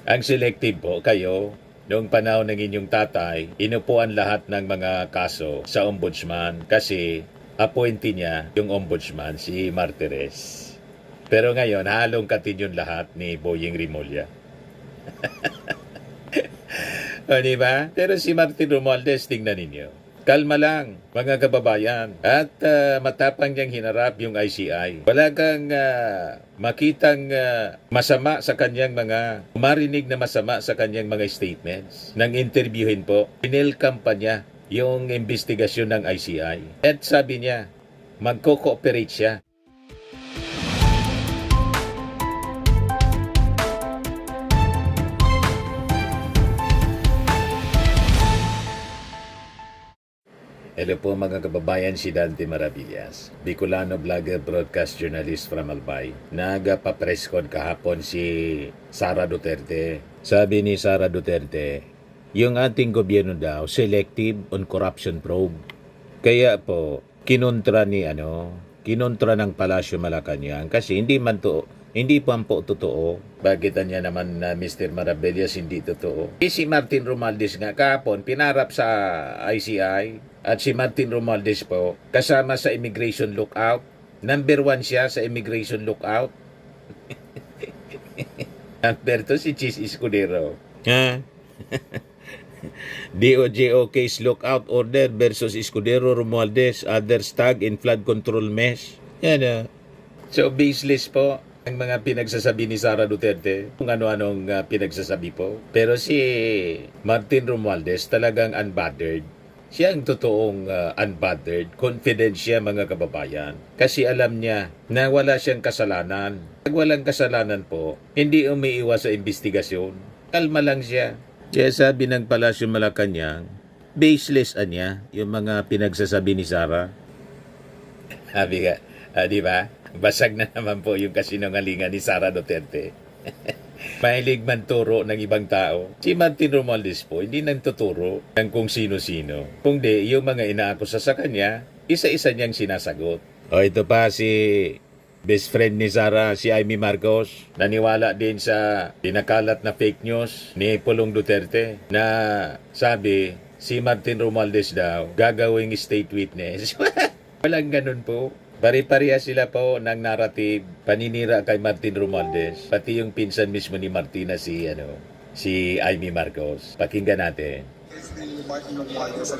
Ang selective po kayo, noong panahon ng inyong tatay, inupuan lahat ng mga kaso sa ombudsman kasi appointee niya yung ombudsman, si Martires. Pero ngayon, halong katin yung lahat ni Boying Rimulya. O, diba? Pero si Martin Romualdez, tingnan ninyo. Kalma lang, mga kababayan. At matapang niyang hinarap yung ICI. Wala kang makitang masama sa kanyang marinig na masama sa kanyang mga statements. Nang interviewin po, pinelcam pa niya yung investigasyon ng ICI. At sabi niya, magko-cooperate siya. Hello po mga kababayan, si Dante Maravillas, Bicolano vlogger, broadcast journalist from Albay. Nagpa-press con kahapon si Sara Duterte. Sabi ni Sara Duterte, yung ating gobyerno daw selective on corruption probe. Kaya po kinontra ng Palasyo Malacanang kasi hindi pa po totoo. Bakit niya naman na Mr. Maravillas hindi totoo? Si Martin Romualdez nga kahapon pinarap sa ICI. At si Martin Romualdez po, kasama sa immigration lookout. Number 1 siya sa immigration lookout. Number 2 si Chis Escudero. Ha? DOJ case lookout order versus Escudero Romualdez, others tag in flood control mesh. Yan. So baseless po ang mga pinagsasabi ni Sara Duterte, kung ano-anong pinagsasabi po. Pero si Martin Romualdez talagang unbothered. Siya ang totoong unbothered, confident siya mga kababayan. Kasi alam niya na wala siyang kasalanan. Pag walang kasalanan po, hindi umiiwas sa investigasyon. Kalma lang siya. Kaya sabi ng Palasyo Malacanang, baseless niya yung mga pinagsasabi ni Sara. Sabi ka, di ba? Basag na naman po yung kasinungalingan ni Sara Duterte. Mahilig man turo ng ibang tao. Si Martin Romualdez po, hindi nang tuturo ng kung sino-sino. Kung di, yung mga inaakusa sa kanya, isa-isa niyang sinasagot. O ito pa si best friend ni Sara, si Amy Marcos. Naniwala din sa pinakalat na fake news ni Pulong Duterte na sabi, si Martin Romualdez daw gagawing state witness. Walang ganun po. Pari-pareha sila po ng narrative, paninira kay Martin Romualdez, pati yung pinsan mismo ni Martina si Amy Marcos. Pakinggan natin.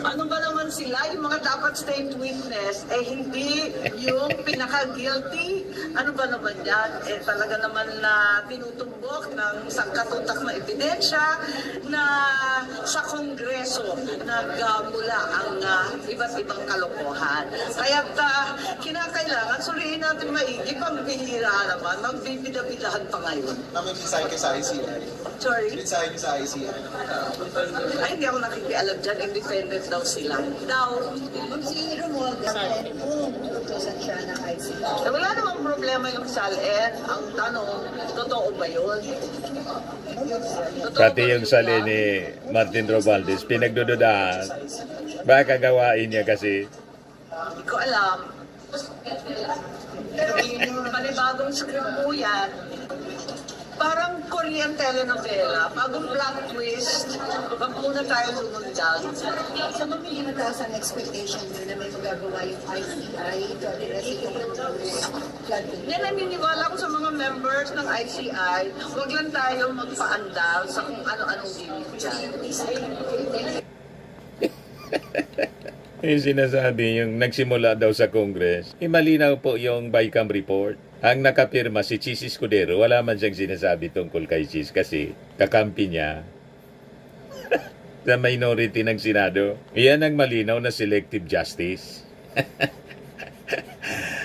Ano ba naman sila? Yung mga dapat state witness, hindi yung pinaka-guilty. Ano ba naman yan? Talaga naman na tinutumbok ng sangkatutak na ebidensya na sa Kongreso nagmula ang iba't ibang kalokohan. Kaya kinakailangan suriin natin maigi, pambihira naman, magbibidabidahan pa ngayon. May mensahe ka sa ICI? Sorry? Mensahe ka sa ICI? Ay, hindi ako nakikialam dyan, independent daw sila. Daw, Si Romualdez, utusan siya ng ICI. wala namang problema yung SALN. Ang tanong, totoo ba yun? Pati yung sali ni Martin Romualdez, pinagdududahan. Baka gawain niya kasi. Hindi ko alam. Panibagong script po yan. Parang Korean telenovela. Bagong plot twist. Wag muna tayo lumundag. Sa mga hindi mataas ang expectation nyo na may magagawa yung ICI to address yung flood control. Yan, naniniwala ko sa mga members ng ICI. Huwag lang tayo magpaandal sa kung ano-anong gimmick dyan. Yung sinasabi, yung nagsimula daw sa Congress, malinaw po yung BICAM report. Ang nakapirma si Chis Escudero, wala man siyang sinasabi tungkol kay Chis kasi kakampi niya sa minority ng Senado. Iyan ang malinaw na selective justice.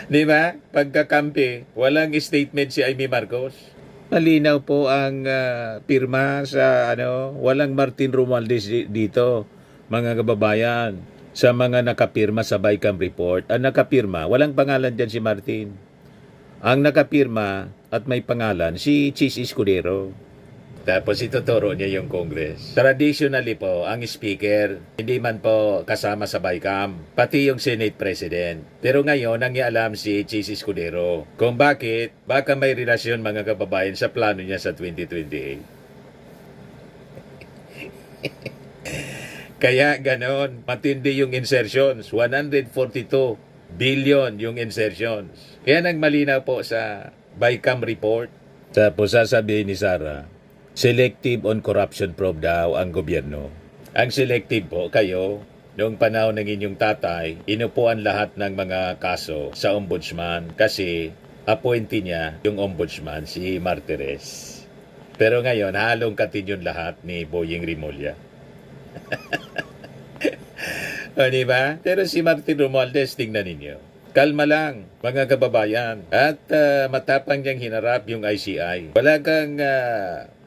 Di ba? Pagkakampi, walang statement si Amy Marcos. Malinaw po ang pirma sa walang Martin Romualdez dito, mga kababayan. Sa mga nakapirma sa BICAM report, ang nakapirma, walang pangalan dyan si Martin. Ang nakapirma at may pangalan, si Chis Escudero. Tapos ituturo niya yung Congress. Traditionally po, ang speaker, hindi man po kasama sa BICAM, pati yung Senate President. Pero ngayon, ang ialam si Chis Escudero. Kung bakit, baka may relasyon mga kababayan sa plano niya sa 2028. Kaya ganon, matindi yung insertions. 142 billion yung insertions. Kaya nagmalinaw po sa BICAM report. Tapos sasabihin ni Sara, selective on corruption probe daw ang gobyerno. Ang selective po, kayo, noong panahon ng inyong tatay, inupuan lahat ng mga kaso sa ombudsman kasi appointee niya yung ombudsman, si Martires. Pero ngayon, halong katin yun lahat ni Boying Rimulya. O, diba? Pero si Martin Romualdez, tingnan ninyo. Kalma lang, mga kababayan. At matapang niyang hinarap yung ICI. Wala kang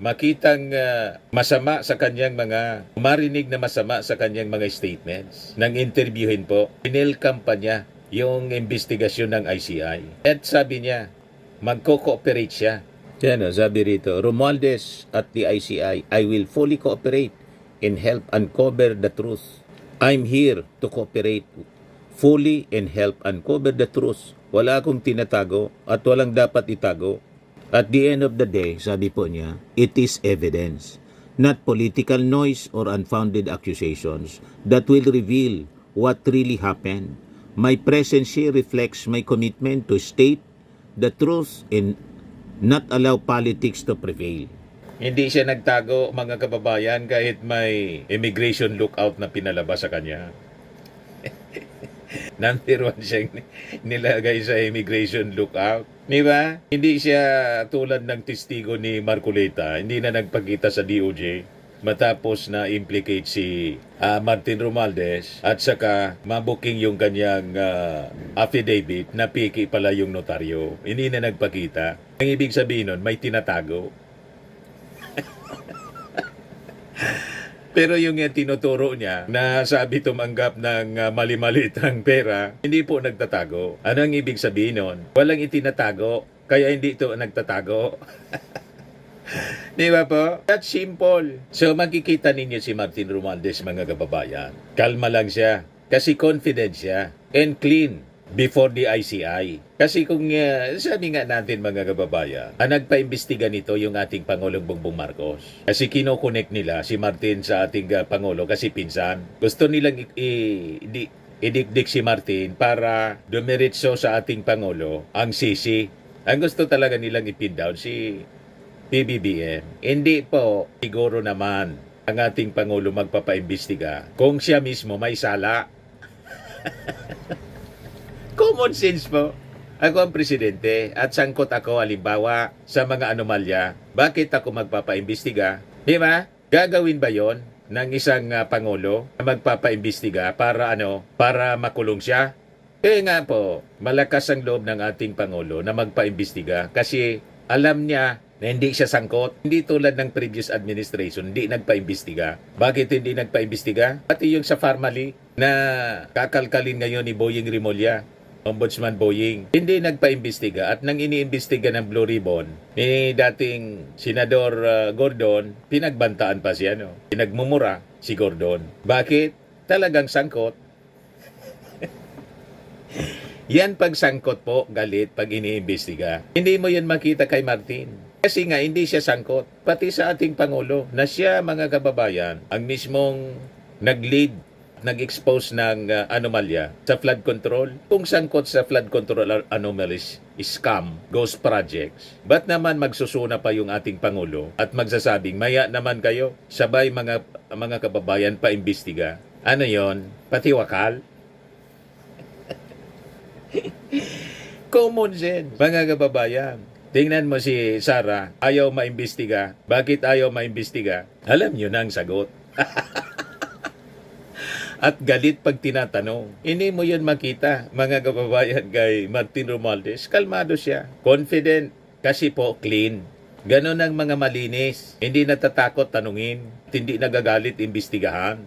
makitang masama sa kanyang marinig na masama sa kanyang mga statements. Nang interviewin po, pinelcam pa niya yung investigasyon ng ICI. At sabi niya, magko-cooperate siya. Yan o, sabi rito, Romualdez at the ICI, I will fully cooperate and help uncover the truth. I'm here to cooperate fully and help uncover the truth. Wala akong tinatago at walang dapat itago. At the end of the day, sabi po niya, it is evidence, not political noise or unfounded accusations that will reveal what really happened. My presence here reflects my commitment to state the truth and not allow politics to prevail. Hindi siya nagtago, mga kababayan, kahit may immigration lookout na pinalabas sa kanya. Number 1 siyang nilagay sa immigration lookout. Di ba? Hindi siya tulad ng testigo ni Marcoleta. Hindi na nagpakita sa DOJ matapos na implicate si Martin Romualdez at saka mabuking yung kanyang affidavit na piki pala yung notaryo. Hindi na nagpakita. Ang ibig sabihin nun, may tinatago. Pero yung tinuturo niya na sabi tumanggap ng mali-malitang pera, hindi po nagtatago. Ano ang ibig sabihin nun? Walang itinatago, kaya hindi ito nagtatago. Di ba po? That's simple. So makikita ninyo si Martin Romualdez, mga kababayan. Kalma lang siya. Kasi confident siya. And clean before the ICI. Kasi kung sabi nga natin, mga kababayan, ang nagpaimbestiga nito yung ating Pangulong Bongbong Marcos. Kasi kinokonek nila si Martin sa ating Pangulo kasi pinsan. Gusto nilang idikdik si Martin para dumiretso sa ating Pangulo ang sisi. Ang gusto talaga nilang ipin down si PBBM. Hindi po siguro naman ang ating Pangulo magpapaimbestiga kung siya mismo may sala. Common sense po. Ako ang presidente at sangkot ako halimbawa sa mga anomalya. Bakit ako magpapaimbestiga? Di ba? Gagawin ba yon ng isang Pangulo na magpapaimbestiga para para makulong siya? Kaya nga po, malakas ang loob ng ating Pangulo na magpaimbestiga kasi alam niya na hindi siya sangkot. Hindi tulad ng previous administration, hindi nagpaimbestiga. Bakit hindi nagpaimbestiga? Pati yung sa Farmally na kakalkalin ngayon ni Boying Rimulya, Ombudsman Boying, hindi nagpaimbestiga at nang iniimbestiga ng Blue Ribbon ni dating Senador Gordon, pinagbantaan pa siya, pinagmumura si Gordon. Bakit? Talagang sangkot. Yan pag sangkot po, galit pag iniimbestiga. Hindi mo yan makita kay Martin. Kasi nga, hindi siya sangkot. Pati sa ating Pangulo, na siya, mga kababayan, ang mismong nag-lead, nag-expose ng anomalya sa flood control. Kung sangkot sa flood control anomalies, scam, ghost projects, ba't naman magsusuna pa yung ating Pangulo at magsasabing, maya naman kayo, sabay mga kababayan pa-imbestiga. Ano yon? Pati wakal? Common sense, mga kababayan. Tingnan mo si Sara, ayaw maimbestiga. Bakit ayaw maimbestiga? Alam nyo na ang sagot. At galit pag tinatanong. Hindi mo yun makita, mga kababayan, kay Martin Romualdez. Kalmado siya. Confident. Kasi po, clean. Ganon ang mga malinis. Hindi natatakot tanungin. Hindi nagagalit imbestigahan.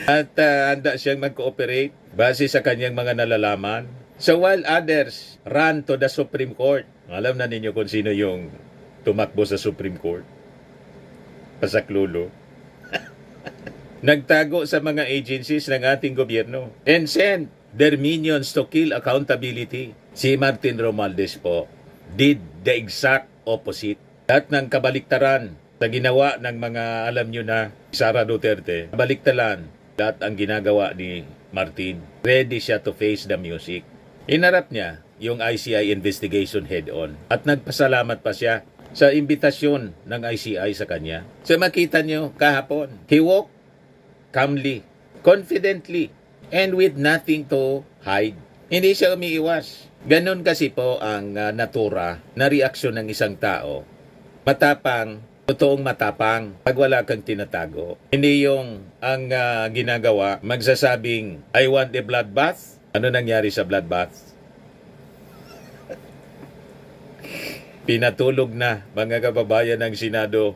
At handa siyang mag-cooperate base sa kanyang mga nalalaman. So while others run to the Supreme Court, alam na ninyo kung sino yung tumakbo sa Supreme Court. Pasaklulo. Nagtago sa mga agencies ng ating gobyerno and send their minions to kill accountability. Si Martin Romualdez po did the exact opposite. At ng kabaliktaran, sa ginawa ng mga, alam nyo na, Sara Duterte, baliktaran lahat ang ginagawa ni Martin. Ready siya to face the music. Inarap niya yung ICI investigation head-on at nagpasalamat pa siya sa imbitasyon ng ICI sa kanya. So makita nyo kahapon, he walked calmly, confidently, and with nothing to hide. Hindi siya umiiwas. Ganon kasi po ang natura na reaksyon ng isang tao. Matapang, totoong matapang pag wala kang tinatago. Hindi yung ang ginagawa, magsasabing, I want a bloodbath. Ano nangyari sa bloodbath? Pinatulog na, mga kababayan ng Senado,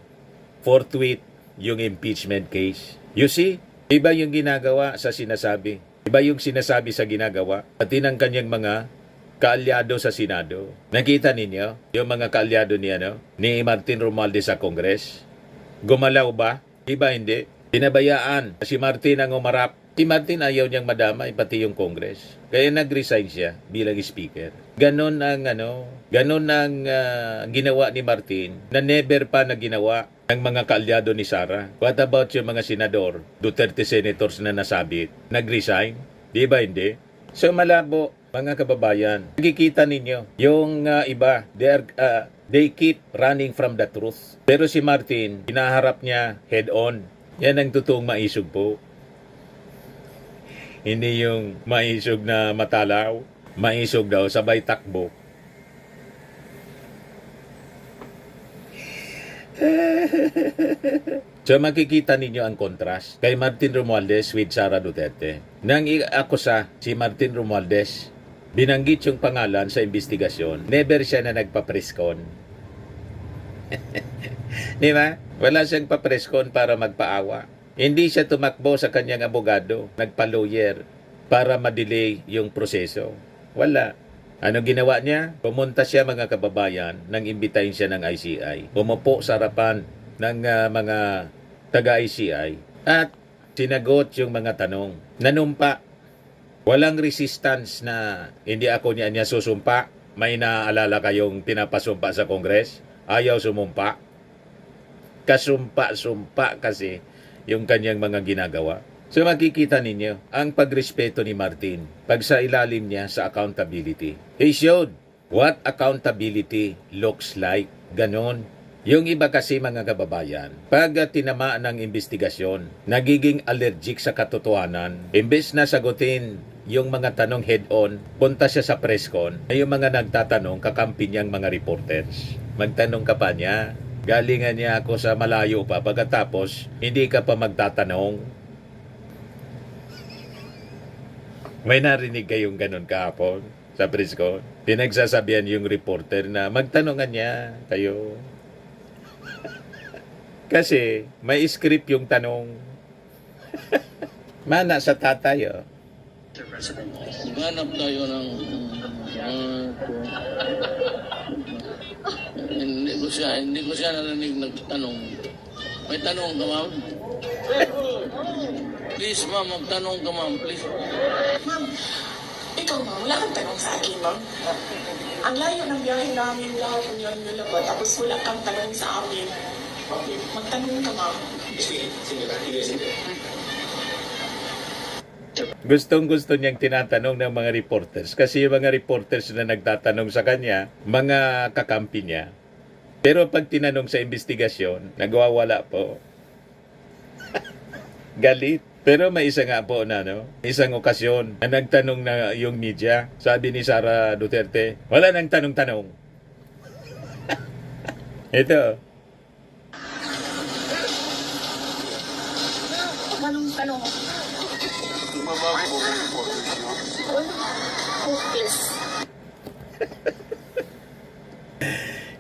forthwith yung impeachment case. You see, iba yung ginagawa sa sinasabi. Iba yung sinasabi sa ginagawa. Pati ng kanyang mga kaalyado sa Senado. Nakita ninyo yung mga kaalyado ni Martin Romualdez sa Congress? Gumalaw ba? Iba hindi. Pinabayaan si Martin ang umarap. Si Martin ayaw niyang madamay pati yung Congress. Kaya nag-resign siya bilang speaker. Ganon ang ginawa ni Martin na never pa na ginawa ng mga kaalyado ni Sara. What about yung mga senador, Duterte senators na nasabit? Nag-resign? Di ba hindi? So malabo, mga kababayan. Nakikita ninyo, yung iba, they keep running from the truth. Pero si Martin, hinaharap niya head-on. Yan ang totoong maisog po. Hindi yung maisog na matalaw. Maisog daw, sabay takbo. So makikita ninyo ang contrast kay Martin Romualdez with Sara Duterte. Nang i-akusa si Martin Romualdez, binanggit yung pangalan sa investigasyon, never siya na nagpa-preskon. Di ba? Wala siyang pa-preskon para magpaawa. Hindi siya tumakbo sa kanyang abogado, nagpa-lawyer para ma-delay yung proseso. Wala. Ano ginawa niya? Pumunta siya, mga kababayan, nang imbitahin siya ng ICI. Umupo sa harapan ng mga taga-ICI at sinagot yung mga tanong. Nanumpa. Walang resistance na hindi ako niya susumpa. May naaalala kayong pinapasumpa sa Kongres? Ayaw sumumpa. Kasumpa-sumpa kasi yung kanyang mga ginagawa. So makikita ninyo ang pagrespeto ni Martin pag sa ilalim niya sa accountability. He showed what accountability looks like. Ganon. Yung iba kasi, mga kababayan, pag tinamaan ng investigasyon, nagiging allergic sa katotohanan. Imbes na sagutin yung mga tanong head-on, punta siya sa presscon, ay yung mga nagtatanong, kakampi niyang mga reporters. Magtanong ka pa niya, galingan niya ako sa malayo pa, pagkatapos, hindi ka pa magtatanong. May narinig kayong ganun kahapon sa presscon? Pinagsasabihan yung reporter na magtanongan niya kayo. Kasi may script yung tanong. Mana sa tatay, oh. Maghanap tayo ng hindi ko siya narinig nagtanong. May tanong ka, ma'am? Please, ma'am, magtanong ka, ma'am, please. Ma'am, ikaw ma'am, wala kang tanong sa akin, ma'am. Ang layo ng biyahe namin lahat ng yan nilabot, tapos wala kang tanong sa amin. Magtanong ka, ma'am. Gustong-gusto niyang tinatanong ng mga reporters kasi yung mga reporters na nagtatanong sa kanya, mga kakampi niya. Pero pag tinanong sa investigasyon, nagwawala po. Galit. Pero may isa nga po na, isang okasyon na nagtanong na yung media, sabi ni Sara Duterte, wala nang tanong-tanong. Ito. Tanong. Hopeless.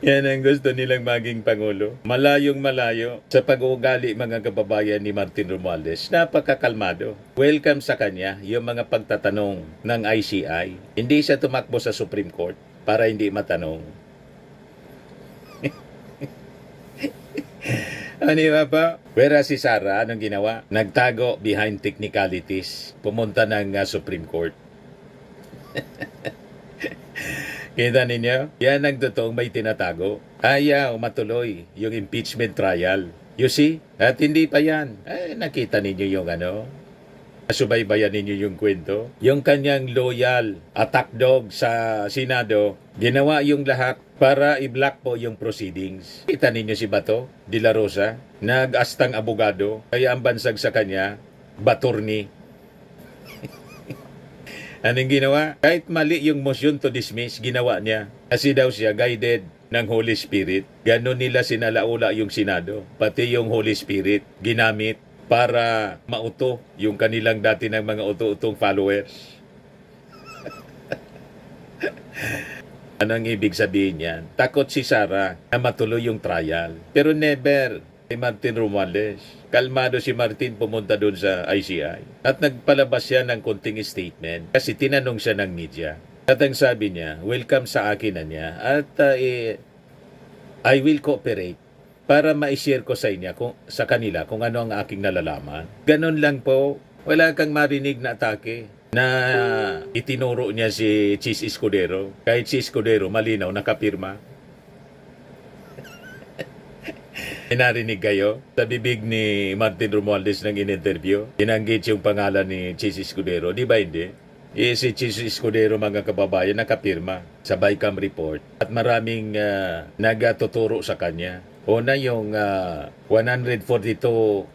Yan ang gusto nilang maging Pangulo. Malayong malayo sa pag-uugali, mga kababayan, ni Martin Romualdez. Napakakalmado. Welcome sa kanya yung mga pagtatanong ng ICI. Hindi siya tumakbo sa Supreme Court para hindi matanong. Ano ba pa? Whereas si Sara, anong ginawa? Nagtago behind technicalities. Pumunta ng Supreme Court. Kita ninyo? Yan ang totoong may tinatago. Ayaw matuloy yung impeachment trial. You see? At hindi pa yan. Nakita ninyo yung subaybayan ninyo yung kwento. Yung kanyang loyal attack dog sa Senado, ginawa yung lahat para i-block po yung proceedings. Kita ninyo si Bato de la Rosa, nag-astang abogado, kaya ang bansag sa kanya, Batorni. Anong ginawa? Kahit mali yung motion to dismiss, ginawa niya. Kasi daw siya guided ng Holy Spirit. Ganon nila sinalaula yung Senado. Pati yung Holy Spirit ginamit para mauto yung kanilang dati ng mga uto-utong followers. Anong ibig sabihin yan? Takot si Sara na matuloy yung trial. Pero never kay Martin Romualdez. Kalmado si Martin, pumunta doon sa ICI. At nagpalabas siya ng konting statement kasi tinanong siya ng media. At ang sabi niya, welcome sa akin na niya. At I will cooperate para ma-share ko sa kanila kung ano ang aking nalalaman. Ganon lang po. Wala kang marinig na atake na itinuro niya si Chis Escudero. Kahit si Escudero, malinaw, nakapirma. Narinig kayo sa bibig ni Martin Romualdez ng in-interview? Inanggit yung pangalan ni Chis Escudero. Di ba hindi? Si Chis Escudero, mga kababayan, nakapirma sa BICAM report. At maraming nagatuturo sa kanya. Una yung 142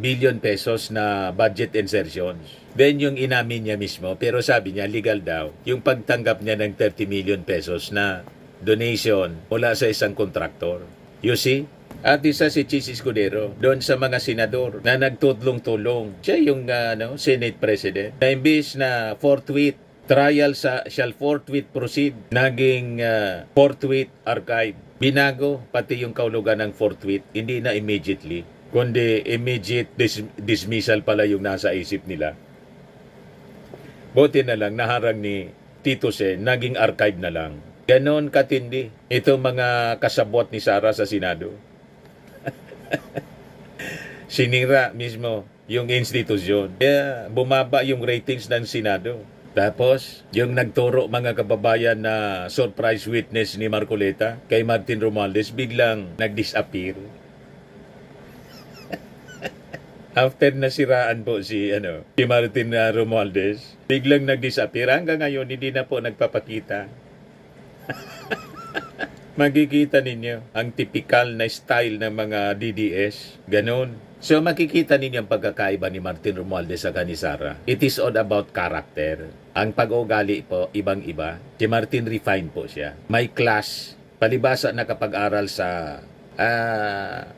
billion pesos na budget insertions. Then yung inamin niya mismo, pero sabi niya legal daw, yung pagtanggap niya ng 30 million pesos na donation mula sa isang kontraktor. You see? At isa si Chis Escudero doon sa mga senador na nagtulong-tulong. Siya yung Senate President. Na imbis na forthwith trial shall forthwith proceed, naging forthwith archive. Binago pati yung kaulugan ng forthwith, hindi na immediately, kundi immediate dismissal pala yung nasa isip nila. Buti na lang, naharang ni Tito Sen, naging archive na lang. Ganon katindi itong mga kasabot ni Sara sa Senado. Sinira mismo yung institusyon. Kaya bumaba yung ratings ng Senado. Tapos, yung nagturo mga kababayan na surprise witness ni Marcoleta kay Martin Romualdez, biglang nag-disappear. After nasiraan po si Martin Romualdez, biglang nag-disappear. Hanggang ngayon, hindi na po nagpapakita. Makikita ninyo ang typical na style ng mga DDS. Ganon. So makikita ninyo ang pagkakaiba ni Martin Romualdez sa ni Sara. It is all about character. Ang pag-ugali po, ibang-iba. Si Martin refined po siya. May class. Palibasa na kapag-aral sa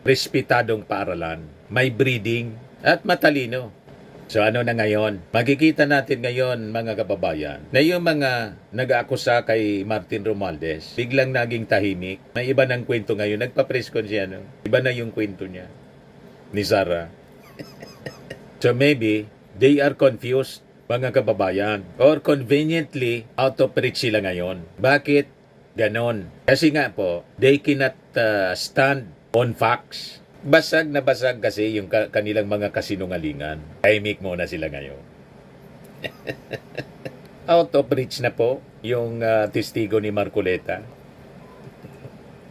respetadong paaralan. May breeding at matalino. So ano na ngayon? Makikita natin ngayon, mga kababayan, na yung mga nag-aakusa kay Martin Romualdez, biglang naging tahimik. May iba ng kwento ngayon. Nagpa-press con siya, Iba na yung kwento niya ni Sara. So maybe they are confused, mga kababayan, or conveniently out of reach sila ngayon. Bakit ganon? Kasi nga po, they cannot stand on facts. Basag na basag kasi yung kanilang mga kasinungalingan. Tahimik muna sila ngayon. Out of reach na po yung testigo ni Marcoleta.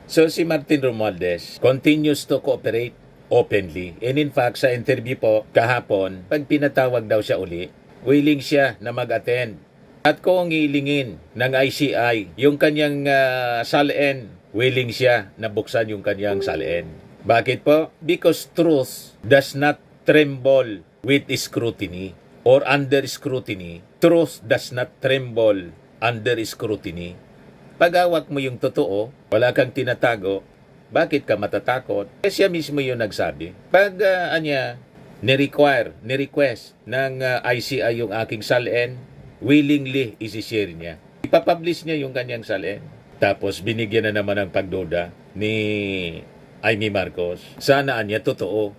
So si Martin Romualdez continues to cooperate openly. And in fact, sa interview po kahapon, pag pinatawag daw siya uli, willing siya na mag-attend. At kung hilingin ng ICI yung kanyang salin, willing siya na buksan yung kanyang salin. Bakit po? Because truth does not tremble with scrutiny or under scrutiny. Truth does not tremble under scrutiny. Pag-awak mo yung totoo, wala kang tinatago, bakit ka matatakot? Siya mismo yung nagsabi. Pag ni-request ng ICI yung aking salin, willingly isi-share niya. Ipapublish niya yung kanyang salin. Tapos binigyan na naman ng pagduda ni Amy Marcos. Sanaan niya totoo.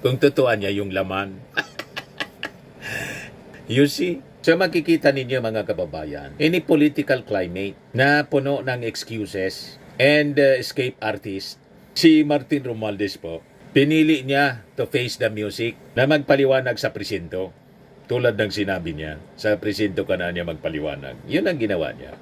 Kung totooan niya yung laman. You see? So makikita ninyo, mga kababayan, any political climate na puno ng excuses and escape artist, si Martin Romualdez po, pinili niya to face the music na magpaliwanag sa presinto. Tulad ng sinabi niya, sa presinto ka na niya magpaliwanag. Yun ang ginawa niya.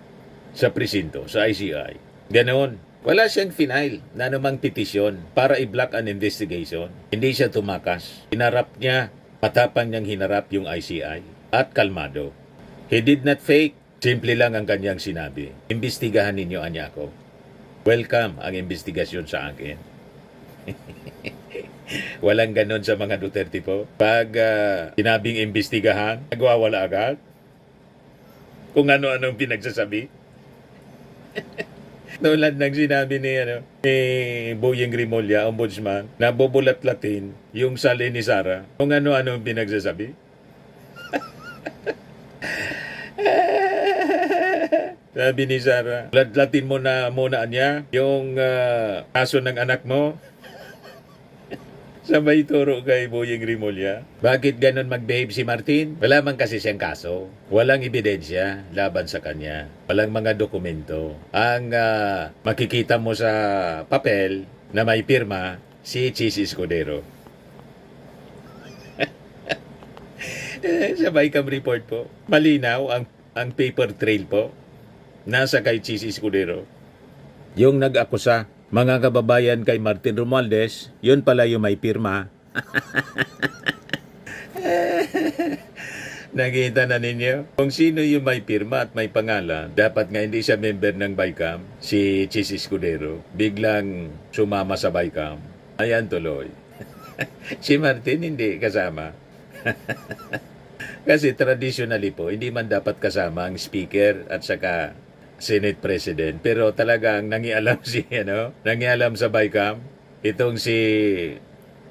Sa presinto, sa ICI. Ganon. Wala siyang final na namang petisyon para i-block an investigation. Hindi siya tumakas. Hinarap niya, matapang niyang hinarap yung ICI. At kalmado. He did not fake. Simple lang ang kanyang sinabi. Imbestigahan ninyo anya ako. Welcome ang investigasyon sa akin. Walang ganon sa mga Duterte po. Pag sinabing imbestigahan, nagwawala agad. Kung ano-anong pinagsasabi. Tulad ng sinabi ni Boyeng Rimulya, ombudsman, na bubulat-latin yung sali ni Sara. Kung ano-anong pinagsasabi. Sabi ni Sara, latlatin mo na muna niya yung aso ng anak mo. Sabay turo kay Boyeng Rimulya. Bakit ganon mag-behave si Martin? Wala man kasi siyang kaso. Walang ebidensya laban sa kanya. Walang mga dokumento. Ang makikita mo sa papel na may pirma, si Chis Escudero. Sa Bicam report po, malinaw ang paper trail po. Nasa kay Chis Escudero. Yung nag-akusa, mga kababayan kay Martin Romualdez, yun pala yung may pirma. Nakita na ninyo? Kung sino yung may pirma at may pangalan, dapat nga hindi siya member ng Bicam, si Chis Escudero, biglang sumama sa Bicam. Ayan tuloy. Si Martin hindi kasama. Kasi traditionally po, hindi man dapat kasama ang speaker at saka Senate President. Pero talagang nangialam nangialam sa Bicam, itong si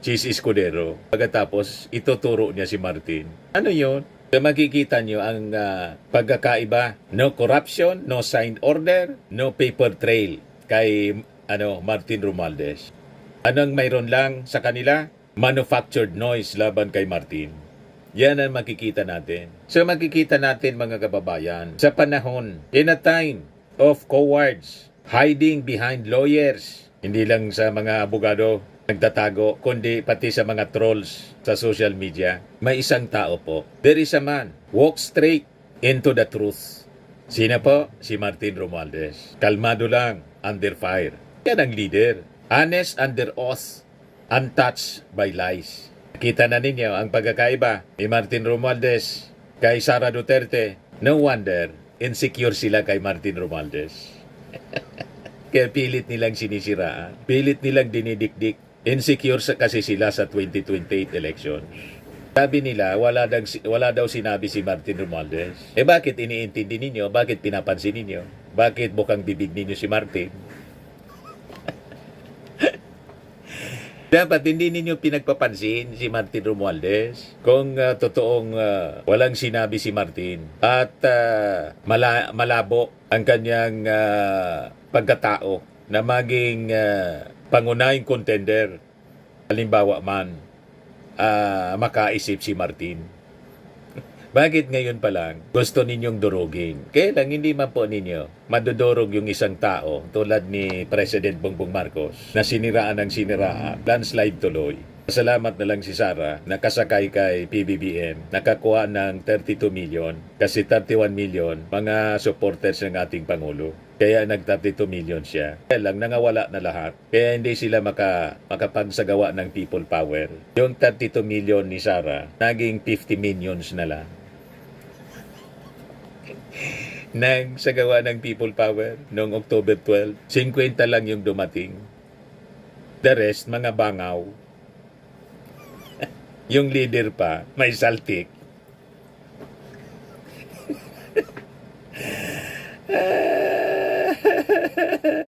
Chis Escudero. Pagkatapos, ituturo niya si Martin. Ano yun? So, makikita nyo ang pagkakaiba. No corruption, no signed order, no paper trail kay Martin Romualdez. Anong mayroon lang sa kanila? Manufactured noise laban kay Martin. Yan ang makikita natin. So makikita natin mga kababayan, sa panahon, in a time of cowards, hiding behind lawyers, hindi lang sa mga abogado nagtatago, kundi pati sa mga trolls sa social media, may isang tao po. There is a man, walk straight into the truth. Sino po? Si Martin Romualdez. Kalmado lang, under fire. Yan ang leader. Honest under oath, untouched by lies. Kita na ninyo ang pagkakaiba ni Martin Romualdez kay Sara Duterte. No wonder, insecure sila kay Martin Romualdez. Kaya pilit nilang sinisiraan. Pilit nilang dinidikdik. Insecure kasi sila sa 2028 election. Sabi nila, wala daw sinabi si Martin Romualdez. Bakit iniintindi ninyo? Bakit pinapansin ninyo? Bakit bukang bibig ninyo si Martin? Dapat hindi ninyo pinagpapansin si Martin Romualdez kung totoong walang sinabi si Martin at malabo ang kanyang pagkatao na maging pangunahing contender. Halimbawa man, makaisip si Martin. Bakit ngayon pa lang gusto ninyong durugin? Kailang hindi man po ninyo madudurog yung isang tao tulad ni President Bongbong Marcos na siniraan ng siniraan, landslide tuloy. Salamat na lang si Sara na kasakay kay PBBM, nakakuha ng 32 million kasi 31 million mga supporters ng ating Pangulo. Kaya nag-32 million siya. Kaya lang nangawala na lahat. Kaya hindi sila makapagsagawa ng people power. Yung 32 million ni Sara, naging 50 millions na lang. Nagsagawa ng people power noong October 12, 50 lang yung dumating. The rest, mga bangaw. Yung leader pa, may saltik.